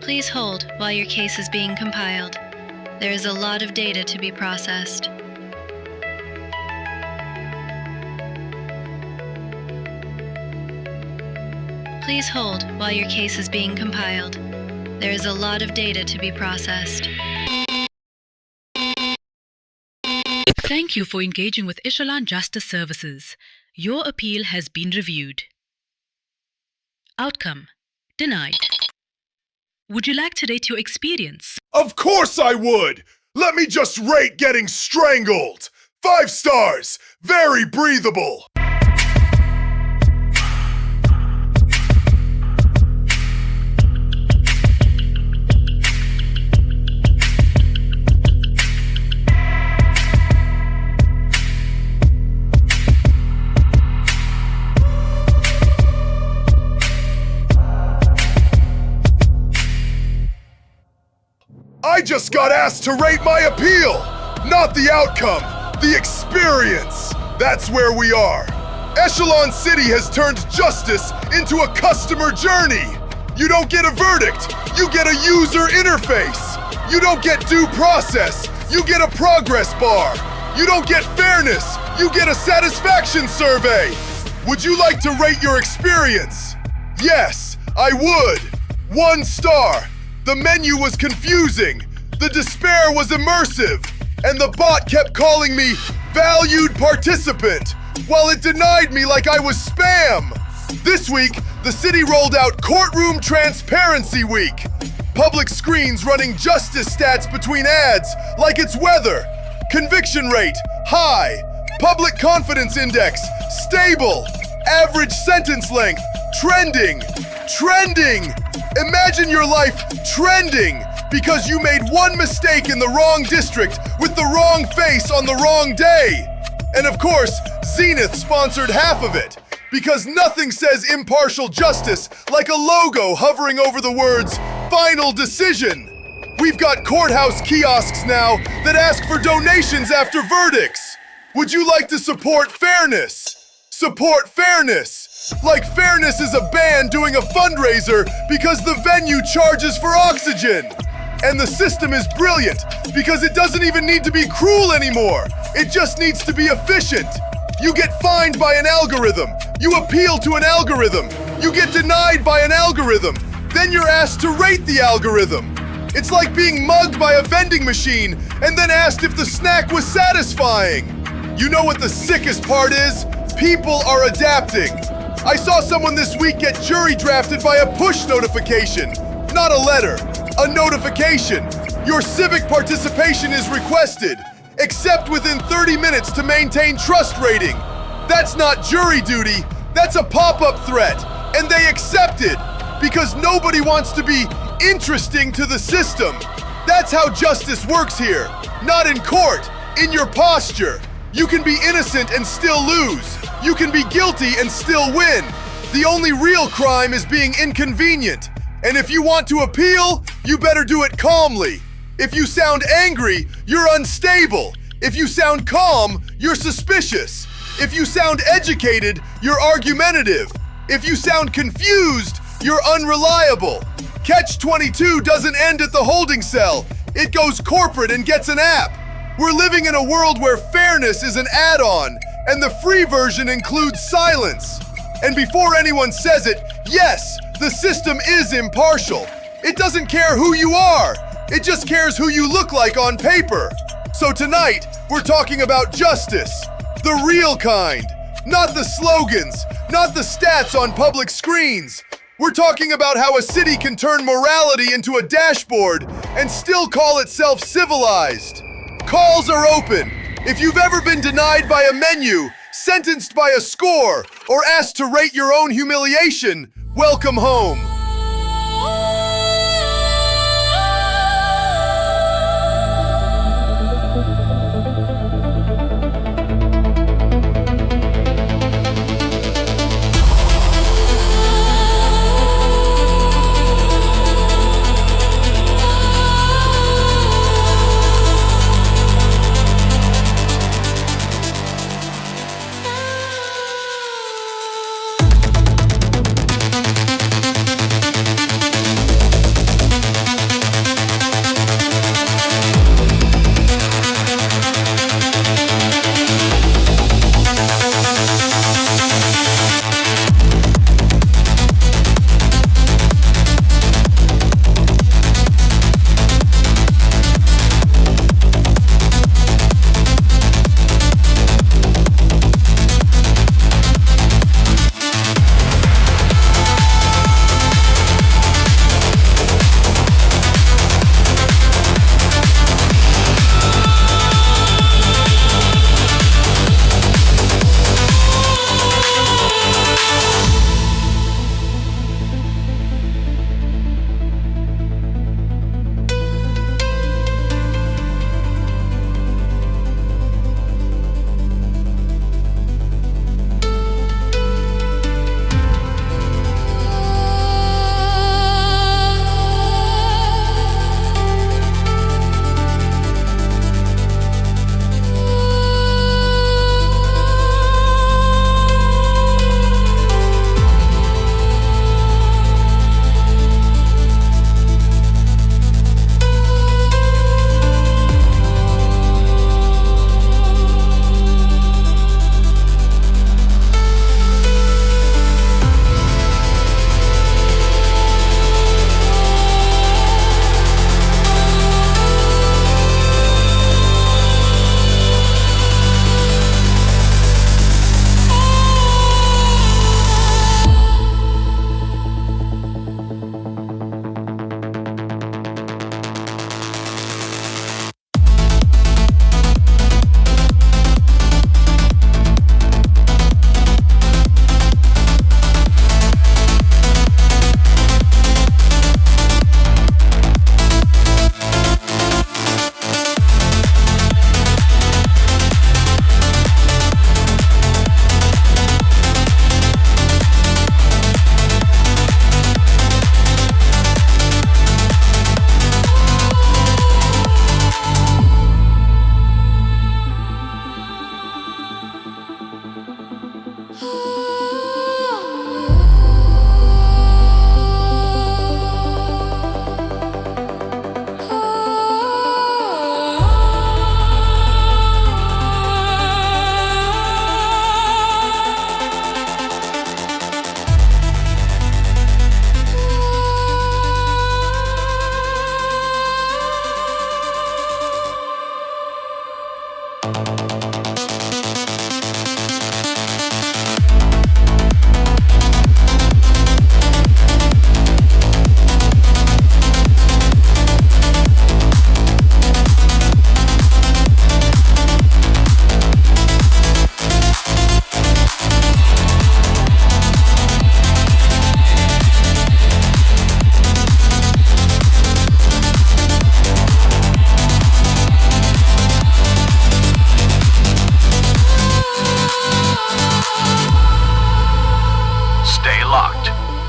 Please hold while your case is being compiled. There is a lot of data to be processed. Please hold while your case is being compiled. There is a lot of data to be processed. Thank you for engaging with Echelon Justice Services. Your appeal has been reviewed. Outcome: denied. Would you like to rate your experience? Of course I would! Let me just rate getting strangled! 5 stars! Very breathable! I just got asked to rate my appeal! Not the outcome, the experience! That's where we are. Echelon City has turned justice into a customer journey! You don't get a verdict, you get a user interface! You don't get due process, you get a progress bar! You don't get fairness, you get a satisfaction survey! Would you like to rate your experience? Yes, I would! 1 star! The menu was confusing, the despair was immersive, and the bot kept calling me valued participant, while it denied me like I was spam. This week, the city rolled out Courtroom Transparency Week. Public screens running justice stats between ads like it's weather. Conviction rate, high. Public confidence index, stable. Average sentence length, trending. Trending! Imagine your life trending because you made one mistake in the wrong district with the wrong face on the wrong day. And of course, Zenith sponsored half of it because nothing says impartial justice like a logo hovering over the words final decision. We've got courthouse kiosks now that ask for donations after verdicts. Would you like to support fairness? Support fairness! Like fairness is a band doing a fundraiser because the venue charges for oxygen. And the system is brilliant because it doesn't even need to be cruel anymore. It just needs to be efficient. You get fined by an algorithm. You appeal to an algorithm. You get denied by an algorithm. Then you're asked to rate the algorithm. It's like being mugged by a vending machine and then asked if the snack was satisfying. You know what the sickest part is? People are adapting. I saw someone this week get jury drafted by a push notification. Not a letter, a notification. Your civic participation is requested. Accept within 30 minutes to maintain trust rating. That's not jury duty, that's a pop-up threat. And they accepted because nobody wants to be interesting to the system. That's how justice works here. Not in court, in your posture. You can be innocent and still lose. You can be guilty and still win. The only real crime is being inconvenient. And if you want to appeal, you better do it calmly. If you sound angry, you're unstable. If you sound calm, you're suspicious. If you sound educated, you're argumentative. If you sound confused, you're unreliable. Catch-22 doesn't end at the holding cell. It goes corporate and gets an app. We're living in a world where fairness is an add-on, and the free version includes silence. And before anyone says it, yes, the system is impartial. It doesn't care who you are. It just cares who you look like on paper. So tonight, we're talking about justice. The real kind. Not the slogans, not the stats on public screens. We're talking about how a city can turn morality into a dashboard and still call itself civilized. Calls are open. If you've ever been denied by a menu, sentenced by a score, or asked to rate your own humiliation, welcome home.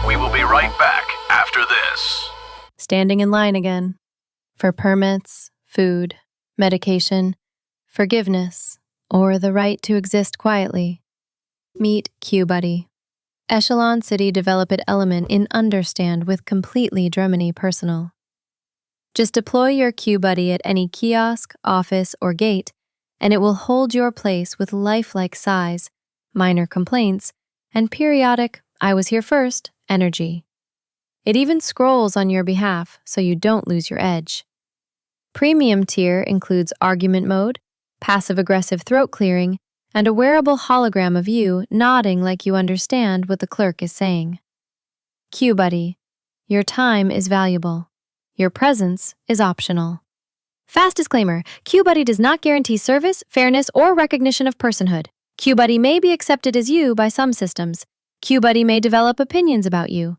We will be right back after this. Standing in line again. For permits, food, medication, forgiveness, or the right to exist quietly. Meet QBuddy. Echelon City developed element in Understand with completely Germany personal. Just deploy your QBuddy at any kiosk, office, or gate, and it will hold your place with lifelike size, minor complaints, and periodic "I was here first" energy. It even scrolls on your behalf so you don't lose your edge. Premium tier includes argument mode, passive-aggressive throat clearing, and a wearable hologram of you nodding like you understand what the clerk is saying. QBuddy, your time is valuable. Your presence is optional. Fast disclaimer, QBuddy does not guarantee service, fairness, or recognition of personhood. QBuddy may be accepted as you by some systems. QBuddy may develop opinions about you.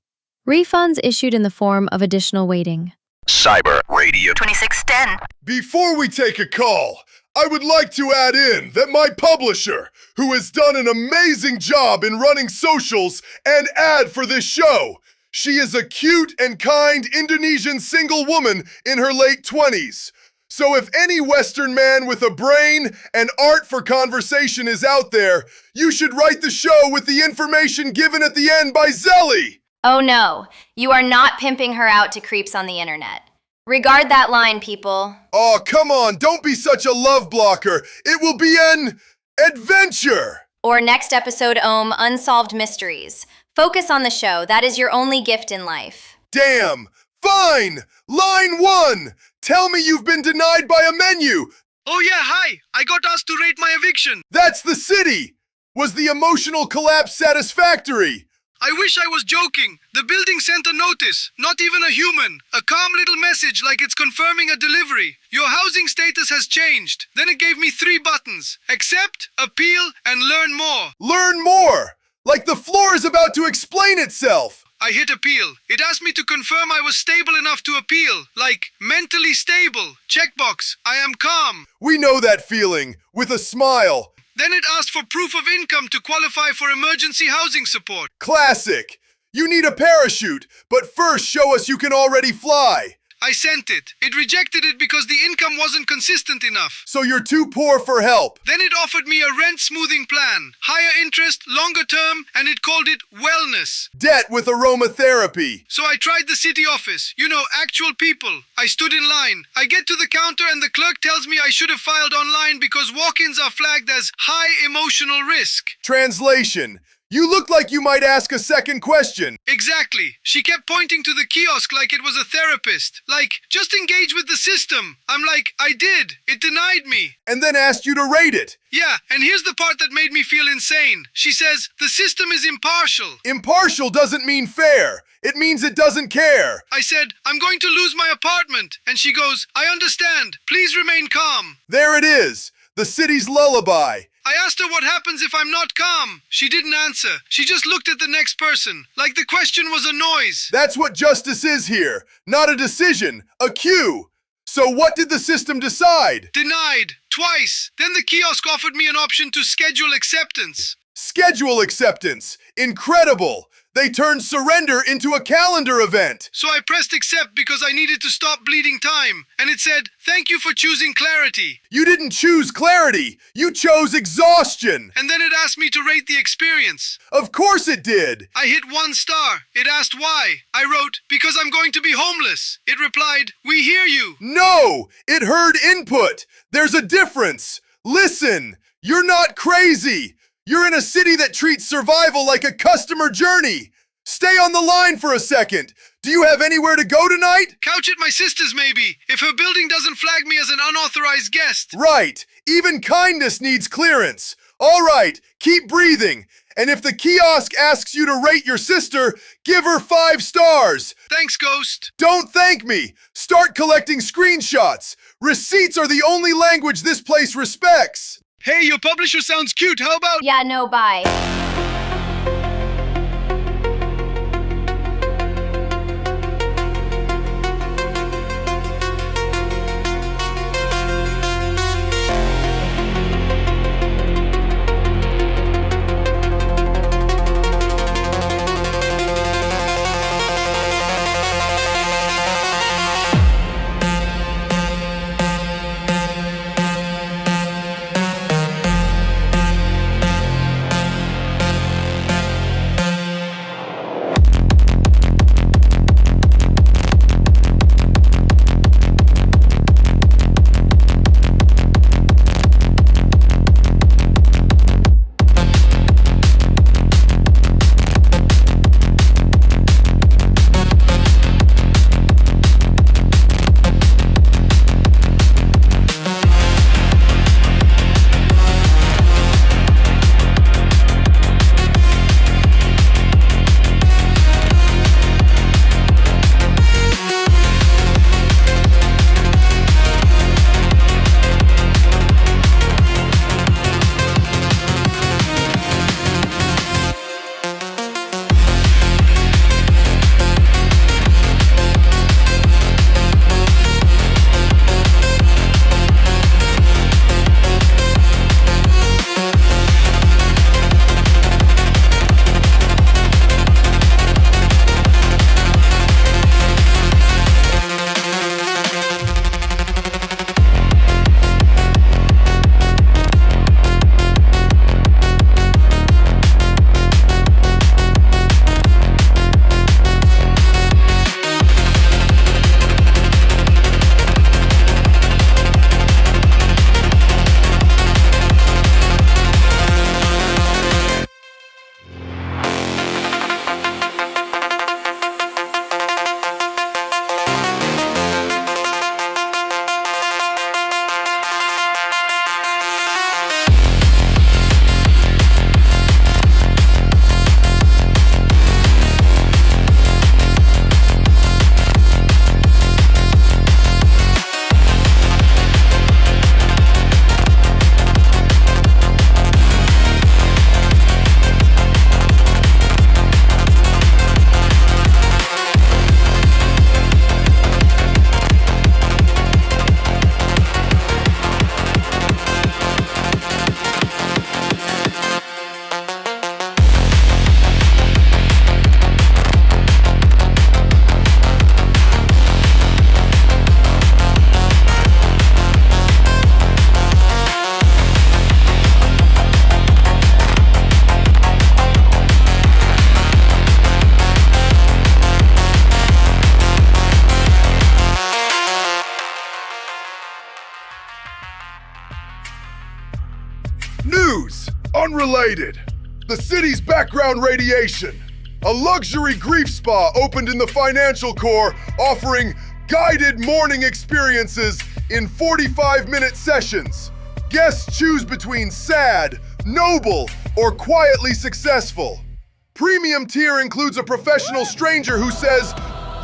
Refunds issued in the form of additional waiting. Cyber Radio 2610. Before we take a call, I would like to add in that my publisher, who has done an amazing job in running socials and ad for this show, she is a cute and kind Indonesian single woman in her late 20s. So if any Western man with a brain and art for conversation is out there, you should write the show with the information given at the end by Zeli. Oh no, you are not pimping her out to creeps on the internet. Regard that line, people. Oh, come on, don't be such a love blocker. It will be an adventure. Or next episode, Unsolved Mysteries. Focus on the show. That is your only gift in life. Damn. Fine. Line 1. Tell me you've been denied by a menu. Oh yeah, hi. I got asked to rate my eviction. That's the city. Was the emotional collapse satisfactory? I wish I was joking. The building sent a notice, not even a human. A calm little message like it's confirming a delivery. Your housing status has changed. Then it gave me 3 buttons. Accept, appeal, and learn more. Learn more. Like the floor is about to explain itself. I hit appeal. It asked me to confirm I was stable enough to appeal. Like, mentally stable. Checkbox. I am calm. We know that feeling. With a smile. Then it asked for proof of income to qualify for emergency housing support. Classic. You need a parachute, but first show us you can already fly. I sent it. It rejected it because the income wasn't consistent enough. So you're too poor for help. Then it offered me a rent smoothing plan. Higher interest, longer term, and it called it wellness. Debt with aromatherapy. So I tried the city office. You know, actual people. I stood in line. I get to the counter and the clerk tells me I should have filed online because walk-ins are flagged as high emotional risk. Translation. You look like you might ask a second question. Exactly. She kept pointing to the kiosk like it was a therapist. Like, just engage with the system. I'm like, I did. It denied me. And then asked you to rate it. Yeah, and here's the part that made me feel insane. She says, the system is impartial. Impartial doesn't mean fair. It means it doesn't care. I said, I'm going to lose my apartment. And she goes, I understand. Please remain calm. There it is. The city's lullaby. I asked her what happens if I'm not calm. She didn't answer. She just looked at the next person, like the question was a noise. That's what justice is here. Not a decision, a cue. So what did the system decide? Denied. Twice. Then the kiosk offered me an option to schedule acceptance. Schedule acceptance. Incredible. They turned surrender into a calendar event. So I pressed accept because I needed to stop bleeding time. And it said, thank you for choosing clarity. You didn't choose clarity. You chose exhaustion. And then it asked me to rate the experience. Of course it did. I hit 1 star. It asked why. I wrote, because I'm going to be homeless. It replied, we hear you. No, it heard input. There's a difference. Listen, you're not crazy. You're in a city that treats survival like a customer journey. Stay on the line for a second. Do you have anywhere to go tonight? Couch at my sister's maybe, if her building doesn't flag me as an unauthorized guest. Right. Even kindness needs clearance. All right, keep breathing. And if the kiosk asks you to rate your sister, give her 5 stars. Thanks, Ghost. Don't thank me. Start collecting screenshots. Receipts are the only language this place respects. Hey, your publisher sounds cute. How about... Yeah, no, bye. Unrelated. The city's background radiation. A luxury grief spa opened in the financial core, offering guided morning experiences in 45-minute sessions. Guests choose between sad, noble, or quietly successful. Premium tier includes a professional stranger who says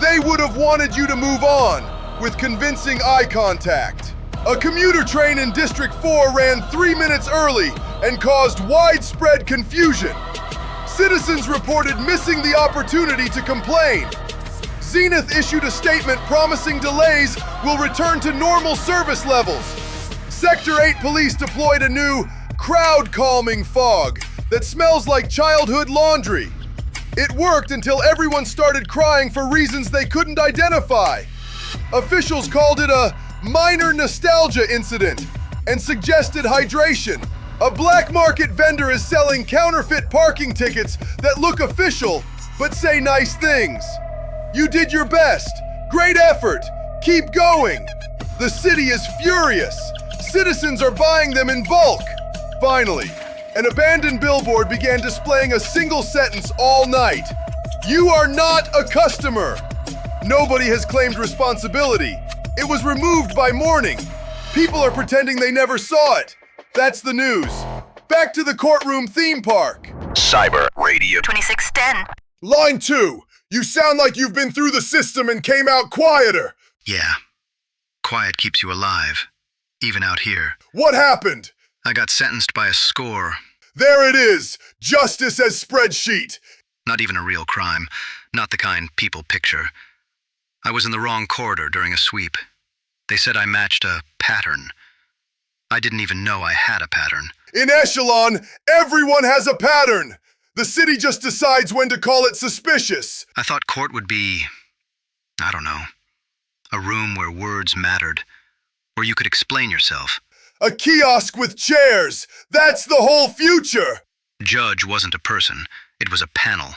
they would have wanted you to move on with convincing eye contact. A commuter train in District 4 ran 3 minutes early and caused widespread confusion. Citizens reported missing the opportunity to complain. Zenith issued a statement promising delays will return to normal service levels. Sector 8 police deployed a new crowd-calming fog that smells like childhood laundry. It worked until everyone started crying for reasons they couldn't identify. Officials called it a minor nostalgia incident and suggested hydration. A black market vendor is selling counterfeit parking tickets that look official but say nice things. You did your best. Great effort. Keep going. The city is furious. Citizens are buying them in bulk. Finally, an abandoned billboard began displaying a single sentence all night. You are not a customer. Nobody has claimed responsibility. It was removed by morning. People are pretending they never saw it. That's the news. Back to the courtroom theme park. Cyber Radio. 2610. Line 2. You sound like you've been through the system and came out quieter. Yeah. Quiet keeps you alive. Even out here. What happened? I got sentenced by a score. There it is. Justice as spreadsheet. Not even a real crime. Not the kind people picture. I was in the wrong corridor during a sweep. They said I matched a pattern. I didn't even know I had a pattern. In Echelon, everyone has a pattern. The city just decides when to call it suspicious. I thought court would be, I don't know, a room where words mattered, where you could explain yourself. A kiosk with chairs. That's the whole future. Judge wasn't a person. It was a panel.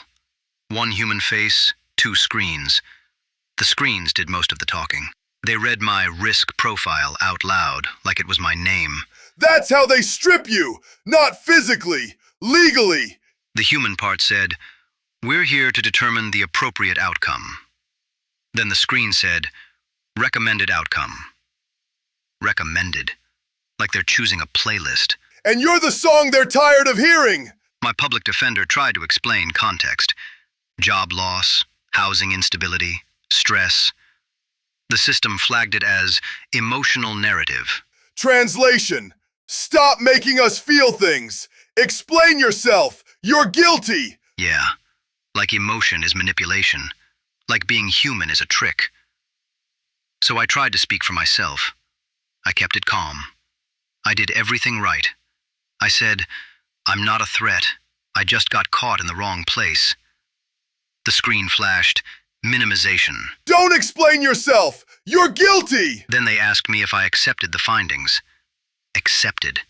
One human face, 2 screens. The screens did most of the talking. They read my risk profile out loud, like it was my name. That's how they strip you. Not physically, legally. The human part said, "We're here to determine the appropriate outcome." Then the screen said, "Recommended outcome." Recommended. Like they're choosing a playlist. And you're the song they're tired of hearing. My public defender tried to explain context. Job loss, housing instability, stress. The system flagged it as emotional narrative. Translation. Stop making us feel things. Explain yourself. You're guilty. Yeah. Like emotion is manipulation. Like being human is a trick. So I tried to speak for myself. I kept it calm. I did everything right. I said, "I'm not a threat. I just got caught in the wrong place." The screen flashed, minimization. Don't explain yourself. You're guilty. Then they asked me if I accepted the findings. Accepted.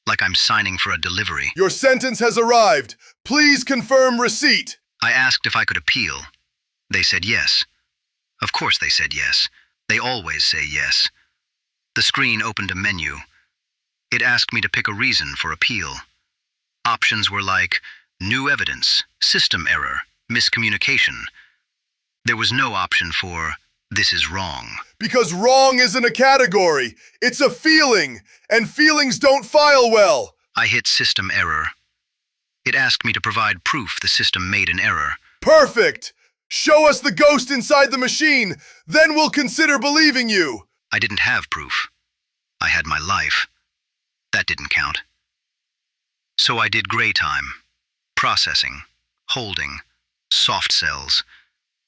Like I'm signing for a delivery. Your sentence has arrived. Please confirm receipt. I asked if I could appeal. They said yes. Of course they said yes. They always say yes. The screen opened a menu. It asked me to pick a reason for appeal. Options were like new evidence, system error, miscommunication. There was no option for this is wrong. Because wrong isn't a category. It's a feeling. And feelings don't file well. I hit system error. It asked me to provide proof the system made an error. Perfect. Show us the ghost inside the machine. Then we'll consider believing you. I didn't have proof. I had my life. That didn't count. So I did gray time. Processing. Holding. Soft cells.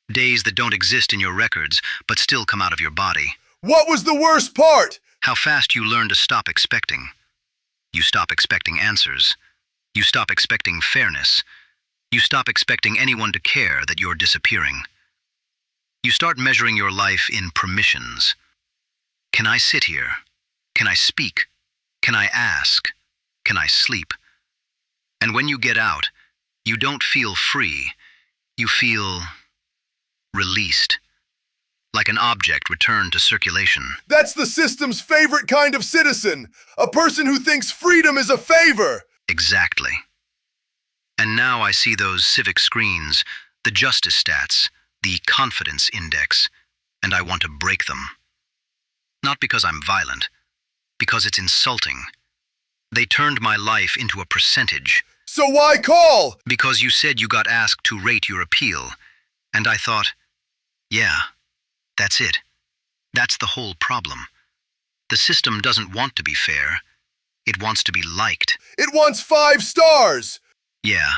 Days that don't exist in your records, but still come out of your body. What was the worst part? How fast you learn to stop expecting. You stop expecting answers. You stop expecting fairness. You stop expecting anyone to care that you're disappearing. You start measuring your life in permissions. Can I sit here? Can I speak? Can I ask? Can I sleep? And when you get out, you don't feel free. You feel released. Like an object returned to circulation. That's the system's favorite kind of citizen. A person who thinks freedom is a favor. Exactly. And now I see those civic screens, the justice stats, the confidence index, and I want to break them. Not because I'm violent, because it's insulting. They turned my life into a percentage. So why call? Because you said you got asked to rate your appeal, and I thought, yeah, that's it. That's the whole problem. The system doesn't want to be fair. It wants to be liked. It wants 5 stars. Yeah.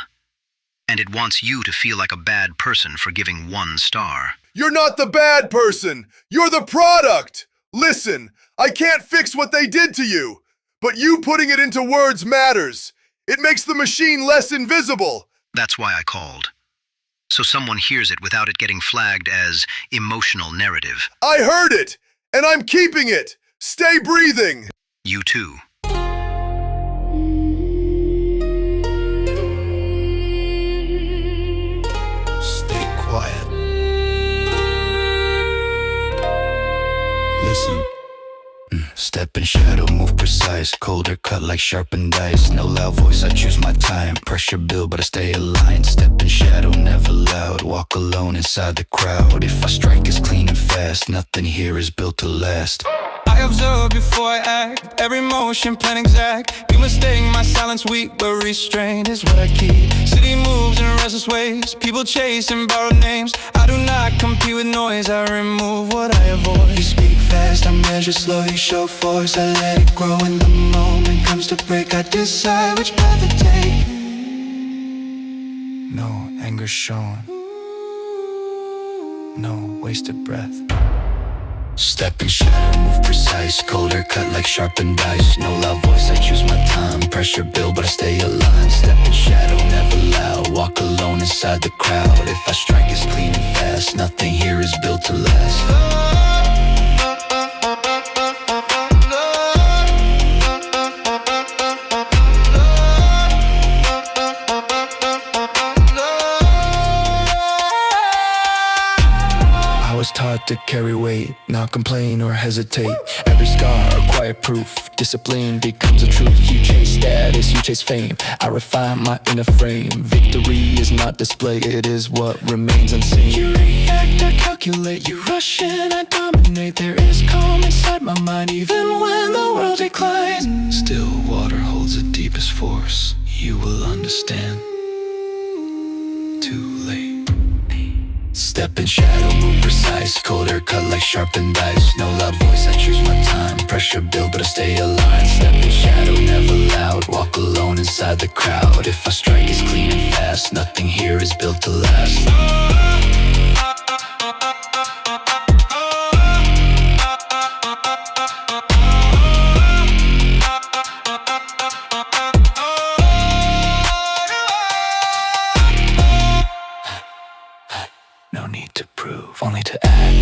And it wants you to feel like a bad person for giving 1 star. You're not the bad person. You're the product. Listen, I can't fix what they did to you, but you putting it into words matters. It makes the machine less invisible. That's why I called. So someone hears it without it getting flagged as emotional narrative. I heard it, and I'm keeping it. Stay breathing. You too. Stay quiet. Listen. Step in shadow, move precise. Colder cut like sharpened dice. No loud voice, I choose my time. Pressure build, but I stay aligned. Step in shadow, never loud. Walk alone inside the crowd. If I strike, it's clean and fast. Nothing here is built to last. I observe before I act, every motion plan exact. You mistake my silence weak, but restraint is what I keep. City moves in restless ways, people chase and borrow names. I do not compete with noise, I remove what I avoid. You speak fast, I measure slow. You show force, I let it grow. When the moment comes to break, I decide which path to take. No anger shown, no wasted breath. Step in shadow, move precise. Colder cut like sharpened dice. No loud voice, I choose my time. Pressure build, but I stay aligned. Step in shadow, never loud. Walk alone inside the crowd. If I strike, it's clean and fast. Nothing here is built to last. Taught to carry weight, not complain or hesitate. Every scar, a quiet proof. Discipline becomes a truth. You chase status, you chase fame. I refine my inner frame. Victory is not display, it is what remains unseen. You react, I calculate. You rush in, I dominate. There is calm inside my mind, even when the world declines. Still water holds the deepest force. You will understand. Too late. Step in shadow, move precise. Colder cut like sharpened dice. No loud voice, I choose my time. Pressure build, but I stay aligned. Step in shadow, never loud. Walk alone inside the crowd. If I strike, it's clean and fast. Nothing here is built to last. No need to prove, only to act.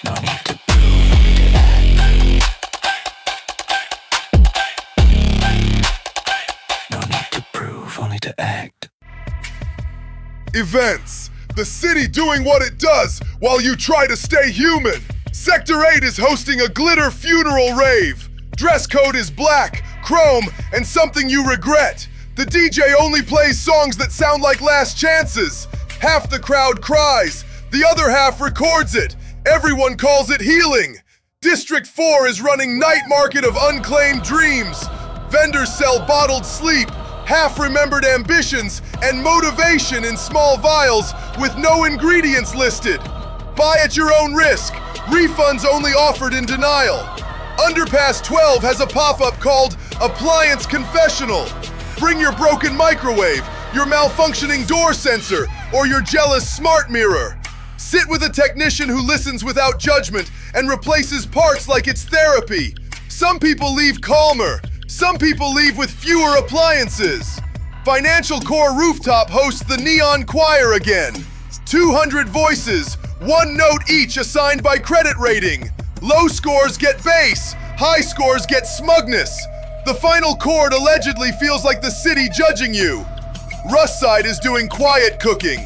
No need to prove, only to act. No need to prove, only to act. Events. The city doing what it does while you try to stay human. Sector 8 is hosting a glitter funeral rave. Dress code is black, chrome, and something you regret. The DJ only plays songs that sound like last chances. Half the crowd cries, the other half records it. Everyone calls it healing. District 4 is running night market of unclaimed dreams. Vendors sell bottled sleep, half-remembered ambitions, and motivation in small vials with no ingredients listed. Buy at your own risk. Refunds only offered in denial. Underpass 12 has a pop-up called Appliance Confessional. Bring your broken microwave, your malfunctioning door sensor, or your jealous smart mirror. Sit with a technician who listens without judgment and replaces parts like it's therapy. Some people leave calmer. Some people leave with fewer appliances. Financial Core Rooftop hosts the Neon Choir again. 200 voices, 1 note each assigned by credit rating. Low scores get bass, high scores get smugness. The final chord allegedly feels like the city judging you. Rustside is doing quiet cooking.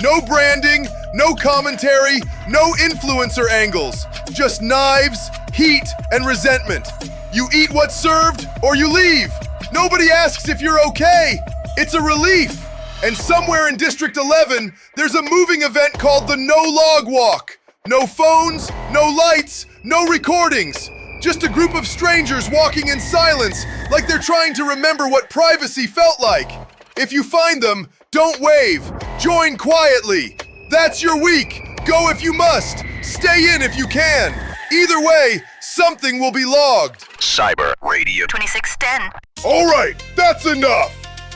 No branding, no commentary, no influencer angles. Just knives, heat, and resentment. You eat what's served or you leave. Nobody asks if you're okay. It's a relief. And somewhere in District 11, there's a moving event called the No Log Walk. No phones, no lights, no recordings. Just a group of strangers walking in silence like they're trying to remember what privacy felt like. If you find them, don't wave. Join quietly. That's your week. Go if you must. Stay in if you can. Either way, something will be logged. Cyber Radio 2610. All right, that's enough.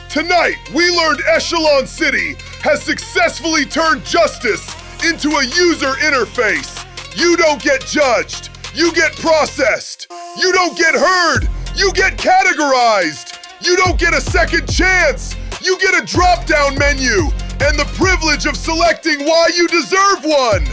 Tonight, we learned Echelon City has successfully turned justice into a user interface. You don't get judged. You get processed. You don't get heard. You get categorized. You don't get a second chance. You get a drop-down menu and the privilege of selecting why you deserve one.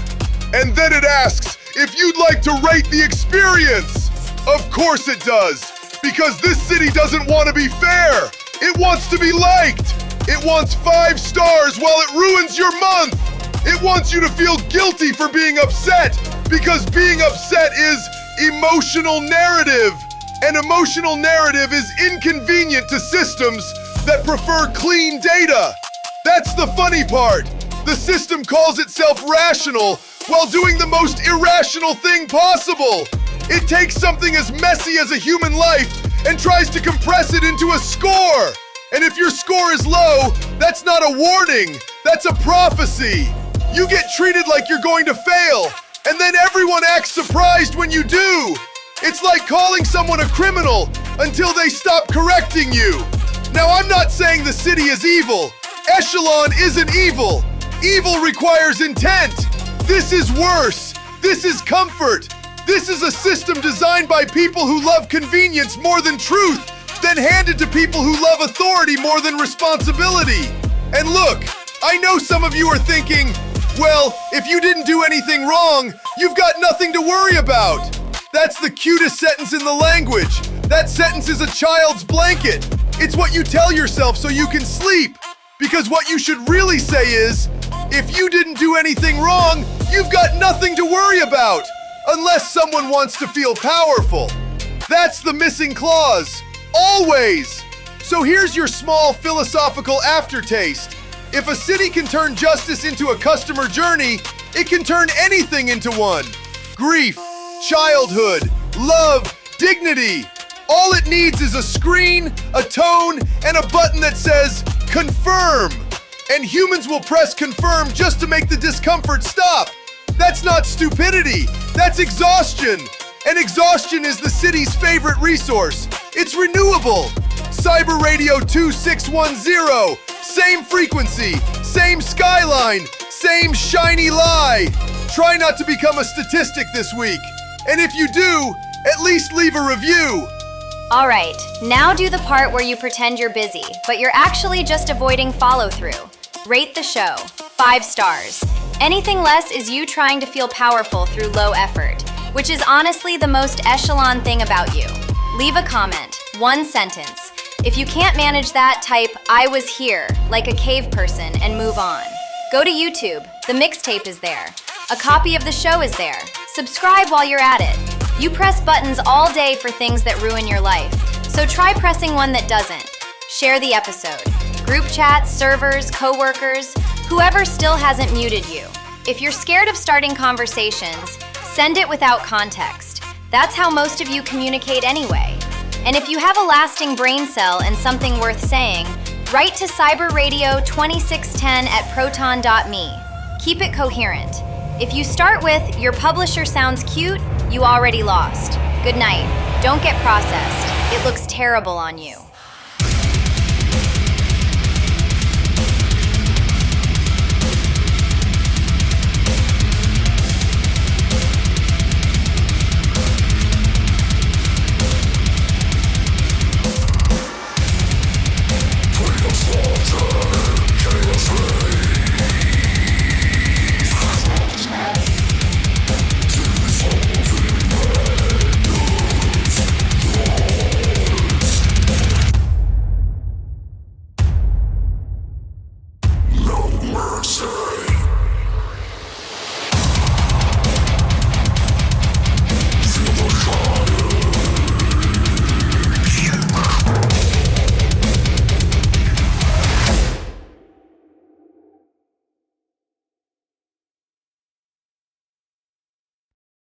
And then it asks if you'd like to rate the experience. Of course it does, because this city doesn't want to be fair. It wants to be liked. It wants 5 stars while it ruins your month. It wants you to feel guilty for being upset, because being upset is emotional narrative. And emotional narrative is inconvenient to systems that prefer clean data. That's the funny part. The system calls itself rational while doing the most irrational thing possible. It takes something as messy as a human life and tries to compress it into a score. And if your score is low, that's not a warning, that's a prophecy. You get treated like you're going to fail, and then everyone acts surprised when you do. It's like calling someone a criminal until they stop correcting you. Now, I'm not saying the city is evil. Echelon isn't evil. Evil requires intent. This is worse. This is comfort. This is a system designed by people who love convenience more than truth, then handed to people who love authority more than responsibility. And look, I know some of you are thinking, well, if you didn't do anything wrong, you've got nothing to worry about. That's the cutest sentence in the language. That sentence is a child's blanket. It's what you tell yourself so you can sleep. Because what you should really say is, if you didn't do anything wrong, you've got nothing to worry about. Unless someone wants to feel powerful. That's the missing clause. Always. So here's your small philosophical aftertaste. If a city can turn justice into a customer journey, it can turn anything into one. Grief, childhood, love, dignity. All it needs is a screen, a tone, and a button that says, confirm. And humans will press confirm just to make the discomfort stop. That's not stupidity, that's exhaustion. And exhaustion is the city's favorite resource. It's renewable. Cyber Radio 2610, same frequency, same skyline, same shiny lie. Try not to become a statistic this week. And if you do, at least leave a review. All right, now do the part where you pretend you're busy, but you're actually just avoiding follow-through. Rate the show. 5 stars. Anything less is you trying to feel powerful through low effort, which is honestly the most echelon thing about you. Leave a comment, 1 sentence. If you can't manage that, type, I was here, like a cave person, and move on. Go to YouTube. The mixtape is there. A copy of the show is there. Subscribe while you're at it. You press buttons all day for things that ruin your life, so try pressing one that doesn't. Share the episode. Group chats, servers, coworkers, whoever still hasn't muted you. If you're scared of starting conversations, send it without context. That's how most of you communicate anyway. And if you have a lasting brain cell and something worth saying, write to cyberradio2610@proton.me. Keep it coherent. If you start with, your publisher sounds cute, you already lost. Good night. Don't get processed. It looks terrible on you.